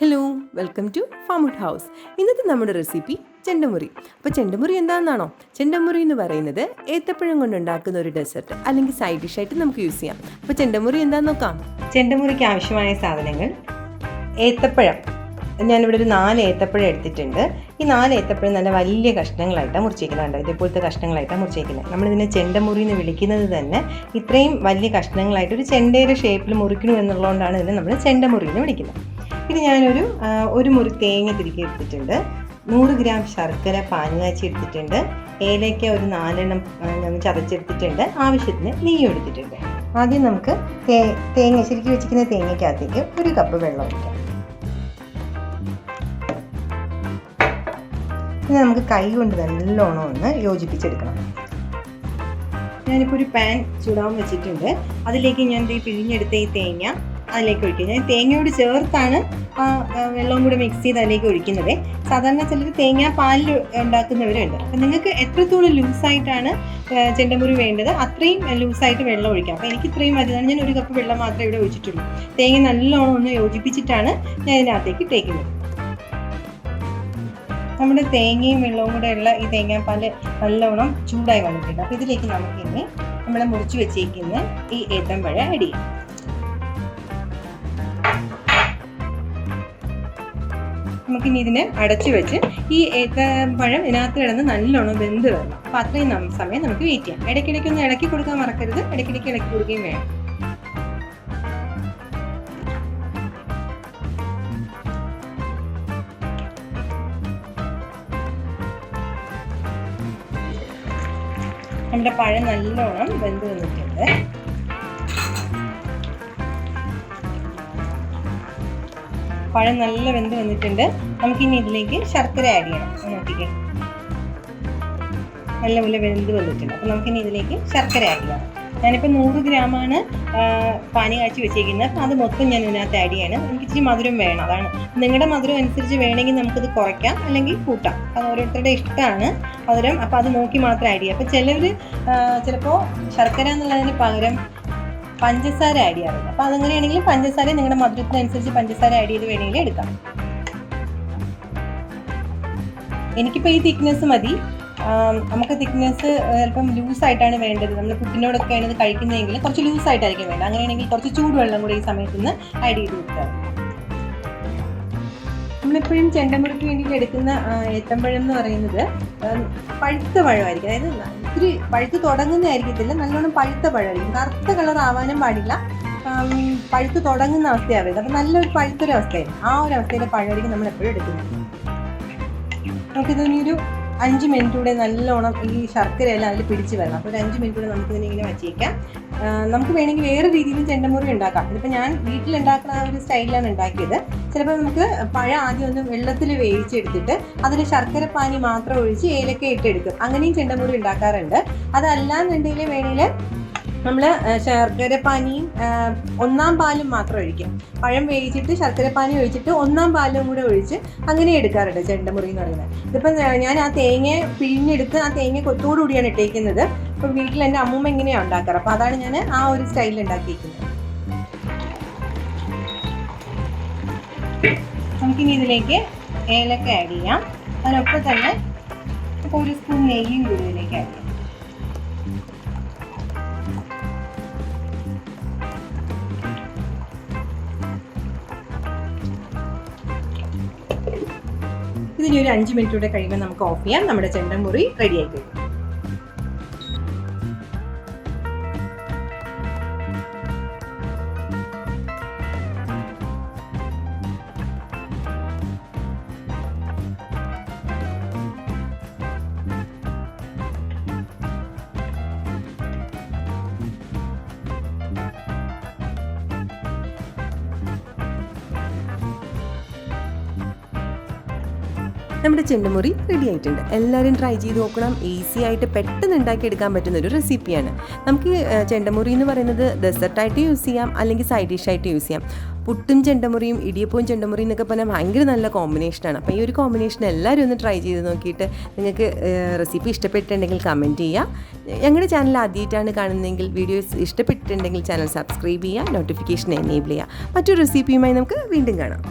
Hello, welcome to ഫാമുഡ് house. ഇന്നത്തെ നമ്മുടെ റെസിപ്പി ചെണ്ടമുറി. അപ്പോൾ ചെണ്ടമുറി എന്താണെന്നാണോ? ചെണ്ടമുറി എന്ന് പറയുന്നത് ഏത്തപ്പഴം കൊണ്ടുണ്ടാക്കുന്ന ഒരു ഡെസേർട്ട് അല്ലെങ്കിൽ സൈഡ് ഡിഷായിട്ട് നമുക്ക് യൂസ് ചെയ്യാം. അപ്പോൾ ചെണ്ടമുറി എന്താണെന്ന് നോക്കാം. ചെണ്ടമുറിക്ക് ആവശ്യമായ സാധനങ്ങൾ: ഏത്തപ്പഴം. ഞാനിവിടെ ഒരു 4 ഏത്തപ്പഴം എടുത്തിട്ടുണ്ട്. ഈ 4 ഏത്തപ്പഴം നല്ല വലിയ കഷ്ണങ്ങളായിട്ടാണ് മുറിച്ചേക്കുന്നുണ്ട്. ഇതേപോലത്തെ കഷ്ണങ്ങളായിട്ടാണ് മുറിച്ചേക്കുന്നത്. നമ്മളിതിനെ ചെണ്ടമുറി എന്ന് വിളിക്കുന്നത് തന്നെ ഇത്രയും വലിയ കഷ്ണങ്ങളായിട്ട് ഒരു ചെണ്ടയുടെ ഷേപ്പിൽ മുറിക്കണു എന്നുള്ളതുകൊണ്ടാണ് ഇതിനെ നമ്മൾ ചെണ്ടമുറി എന്ന് വിളിക്കുന്നത്. പിന്നെ ഞാനൊരു മുറി തേങ്ങ തിരികെ എടുത്തിട്ടുണ്ട്. 100 ഗ്രാം ശർക്കര പാനികാച്ചി എടുത്തിട്ടുണ്ട്. ഏലയ്ക്ക ഒരു 4 എണ്ണം ഞാൻ ചതച്ചെടുത്തിട്ടുണ്ട്. ആവശ്യത്തിന് നെയ്യ് എടുത്തിട്ടുണ്ട്. ആദ്യം നമുക്ക് തേങ്ങ ശരിക്കും വെച്ചിരിക്കുന്ന തേങ്ങയ്ക്കകത്തേക്ക് 1 കപ്പ് വെള്ളം ഒഴിക്കാം. പിന്നെ നമുക്ക് കൈ കൊണ്ട് നല്ലോണം ഒന്ന് യോജിപ്പിച്ചെടുക്കണം. ഞാനിപ്പോൾ ഒരു പാൻ ചൂടാൻ വെച്ചിട്ടുണ്ട്. അതിലേക്ക് ഞാൻ പിഴിഞ്ഞെടുത്ത ഈ തേങ്ങ അതിലേക്ക് ഒഴിക്കുക. ഞാൻ തേങ്ങയോട് ചേർത്താണ് വെള്ളവും കൂടെ മിക്സ് ചെയ്ത് അതിലേക്ക് ഒഴിക്കുന്നത്. സാധാരണ ചിലർ തേങ്ങ പാലിൽ ഉണ്ടാക്കുന്നവരുണ്ട്. അപ്പം നിങ്ങൾക്ക് എത്രത്തോളം ലൂസായിട്ടാണ് ചെണ്ടമുറി വേണ്ടത് അത്രയും ലൂസായിട്ട് വെള്ളം ഒഴിക്കാം. അപ്പോൾ എനിക്ക് ഇത്രയും മതിയാണ്. ഞാൻ 1 കപ്പ് വെള്ളം മാത്രമേ ഇവിടെ ഒഴിച്ചിട്ടുള്ളൂ. തേങ്ങ നല്ലോണം ഒന്ന് യോജിപ്പിച്ചിട്ടാണ് ഞാൻ ഇതിനകത്തേക്ക് ഇട്ടേക്കുന്നത്. നമ്മുടെ തേങ്ങയും വെള്ളവും കൂടെ ഉള്ള ഈ തേങ്ങാപ്പാൽ നല്ലോണം ചൂടായി വന്നിട്ടുണ്ട്. അപ്പോൾ ഇതിലേക്ക് നമുക്കിനി നമ്മൾ മുറിച്ച് വെച്ചേക്കുന്ന ഈ ഏത്തപ്പഴം ആഡ് ചെയ്യാം. നമുക്കിനി ഇതിനെ അടച്ചു വെച്ച് ഈ ഏത്തപ്പഴം ഇതിനകത്ത് കിടന്ന് നല്ലോണം വെന്ത് വരണം. അപ്പോൾ അത്രയും സമയം നമുക്ക് വെയിറ്റ് ചെയ്യാം. ഇടയ്ക്കിടയ്ക്കൊന്ന് ഇളക്കി കൊടുക്കാൻ മറക്കരുത്. ഇടയ്ക്കിടയ്ക്ക് ഇളക്കി കൊടുക്കുകയും വേണം. നമ്മുടെ പഴം നല്ലോണം വെന്ത് വന്നിട്ടുണ്ട്. പഴം നല്ല വെന്ത് വന്നിട്ടുണ്ട്. നമുക്കിനി ഇതിലേക്ക് ശർക്കര ആഡ് ചെയ്യണം. നോക്കിക്കേ, നല്ലപോലെ വെന്ത് വന്നിട്ടുണ്ട്. അപ്പോൾ നമുക്കിനി ഇതിലേക്ക് ശർക്കര ആഡ് ചെയ്യണം. ഞാനിപ്പോൾ 100 ഗ്രാമാണ് പാനി കാച്ചി വെച്ചേക്കുന്നത്. അപ്പോൾ അത് മൊത്തം ഞാൻ ഇതിനകത്ത് ആഡ് ചെയ്യണം. എനിക്ക് ഇച്ചിരി മധുരം വേണം. അതാണ് നിങ്ങളുടെ മധുരം അനുസരിച്ച് വേണമെങ്കിൽ നമുക്കിത് കുറയ്ക്കാം അല്ലെങ്കിൽ കൂട്ടാം. അത് ഓരോരുത്തരുടെ ഇഷ്ടമാണ് മധുരം. അപ്പോൾ അത് നോക്കി മാത്രം ആഡ് ചെയ്യാം. അപ്പോൾ ചിലപ്പോൾ ശർക്കര എന്നുള്ളതിന് പകരം പഞ്ചസാര ആഡ് ചെയ്യാറുണ്ട്. അപ്പോൾ അതങ്ങനെയാണെങ്കിൽ പഞ്ചസാര നിങ്ങളുടെ മധുരത്തിനനുസരിച്ച് പഞ്ചസാര ആഡ് ചെയ്ത് വേണമെങ്കിൽ എടുക്കാം. എനിക്കിപ്പോൾ ഈ തിക്നെസ് മതി. നമുക്ക് തിക്നെസ് ചിലപ്പം ലൂസായിട്ടാണ് വേണ്ടത്. നമ്മൾ പുട്ടിനോടൊക്കെയാണ് ഇത് കഴിക്കുന്നതെങ്കിൽ കുറച്ച് ലൂസായിട്ടായിരിക്കും വേണ്ടത്. അങ്ങനെയാണെങ്കിൽ കുറച്ച് ചൂടുവെള്ളം കൂടി ഈ സമയത്ത് നിന്ന് ആഡ് ചെയ്ത് കൊടുക്കാം. നമ്മളെപ്പോഴും ചെണ്ടമുറിക്ക് വേണ്ടിയിട്ട് എടുക്കുന്ന ഏത്തപ്പഴം എന്ന് പറയുന്നത് പഴുത്ത പഴമായിരിക്കും. അതായത് ഇത്തിരി പഴുത്ത് തുടങ്ങുന്നതായിരിക്കത്തില്ല, നല്ലോണം പഴുത്ത പഴമായിരിക്കും. കറുത്ത കളർ ആവാനും പാടില്ല, പഴുത്ത് തുടങ്ങുന്ന അവസ്ഥയാവരുത്. അപ്പം നല്ലൊരു പഴുത്തൊരവസ്ഥയായിരിക്കും. ആ ഒരു അവസ്ഥയിലെ പഴമായിരിക്കും നമ്മൾ എപ്പോഴും എടുക്കുന്നത്. നമുക്കിതൊരു 5 മിനിറ്റ് കൂടെ നല്ലോണം ഈ ശർക്കരയെല്ലാം അതിൽ പിടിച്ച് വരണം. അപ്പോൾ ഒരു 5 മിനിറ്റ് കൂടെ നമുക്കിതിനെ ഇങ്ങനെ വച്ചേക്കാം. നമുക്ക് വേണമെങ്കിൽ വേറെ രീതിയിലും ചെണ്ടമുറി ഉണ്ടാക്കാം. ഇതിപ്പോൾ ഞാൻ വീട്ടിലുണ്ടാക്കുന്ന ഒരു സ്റ്റൈലിലാണ് ഉണ്ടാക്കിയത്. ചിലപ്പോൾ നമുക്ക് പഴം ആദ്യം ഒന്ന് വെള്ളത്തിൽ വേവിച്ചെടുത്തിട്ട് അതിൽ ശർക്കര പാനി മാത്രം ഒഴിച്ച് ഏലക്ക ഇട്ടെടുക്കും. അങ്ങനെയും ചെണ്ടമുറി ഉണ്ടാക്കാറുണ്ട്. അതല്ലാന്നുണ്ടെങ്കിൽ വേണമെങ്കിൽ നമ്മൾ ശർക്കര പാനിയും 1-ാം പാലും മാത്രം ഒഴിക്കും. പഴം വേവിച്ചിട്ട് ശർക്കര പാനി ഒഴിച്ചിട്ട് 1-ാം പാലും കൂടെ ഒഴിച്ച് അങ്ങനെ എടുക്കാറുണ്ട് ചെണ്ടമുറി എന്ന് പറയുന്നത്. ഇതിപ്പം ഞാൻ ആ തേങ്ങ പിഴിഞ്ഞെടുത്ത് ആ തേങ്ങ കൊത്തോടുകൂടിയാണ് ഇട്ടേക്കുന്നത്. ഇപ്പം വീട്ടിൽ എൻ്റെ അമ്മൂമ്മ എങ്ങനെയാണ് ഉണ്ടാക്കാറ്. അപ്പോൾ അതാണ് ഞാൻ ആ ഒരു സ്റ്റൈലിൽ ഉണ്ടാക്കിയിരിക്കുന്നത്. നമുക്കിനി ഇതിലേക്ക് ഏലക്ക ആഡ് ചെയ്യാം. അതിനൊപ്പം തന്നെ 1 സ്പൂൺ നെയ്യും കൂടി ഇതിലേക്ക് ആഡ് ചെയ്യാം. ഇതിന് ഒരു 5 മിനിറ്റ് കൂടെ കഴിയുമ്പോൾ നമുക്ക് ഓഫ് ചെയ്യാം. നമ്മുടെ ചെണ്ടമുറി റെഡി ആയി കഴിയും. നമ്മുടെ ചെണ്ടമുറി റെഡി ആയിട്ടുണ്ട്. എല്ലാവരും ട്രൈ ചെയ്ത് നോക്കണം. ഈസി ആയിട്ട് പെട്ടെന്ന് ഉണ്ടാക്കിയെടുക്കാൻ പറ്റുന്നൊരു റെസിപ്പിയാണ്. നമുക്ക് ചെണ്ടമുറി എന്ന് പറയുന്നത് ഡെസേർട്ടായിട്ട് യൂസ് ചെയ്യാം അല്ലെങ്കിൽ സൈഡ് ഡിഷായിട്ട് യൂസ് ചെയ്യാം. പുട്ടും ചെണ്ടമുറിയും ഇടിയപ്പവും ചെണ്ടമുറിയും എന്നൊക്കെ പറഞ്ഞാൽ ഭയങ്കര നല്ല കോമ്പിനേഷനാണ്. അപ്പോൾ ഈ ഒരു കോമ്പിനേഷൻ എല്ലാവരും ഒന്ന് ട്രൈ ചെയ്ത് നോക്കിയിട്ട് നിങ്ങൾക്ക് റെസിപ്പി ഇഷ്ടപ്പെട്ടിട്ടുണ്ടെങ്കിൽ കമൻറ്റ് ചെയ്യുക. ഞങ്ങളുടെ ചാനൽ ആദ്യമായിട്ടാണ് കാണുന്നതെങ്കിൽ വീഡിയോസ് ഇഷ്ടപ്പെട്ടിട്ടുണ്ടെങ്കിൽ ചാനൽ സബ്സ്ക്രൈബ് ചെയ്യുക, നോട്ടിഫിക്കേഷൻ എനേബിൾ ചെയ്യുക. മറ്റൊരു റെസിപ്പിയുമായി നമുക്ക് വീണ്ടും കാണാം.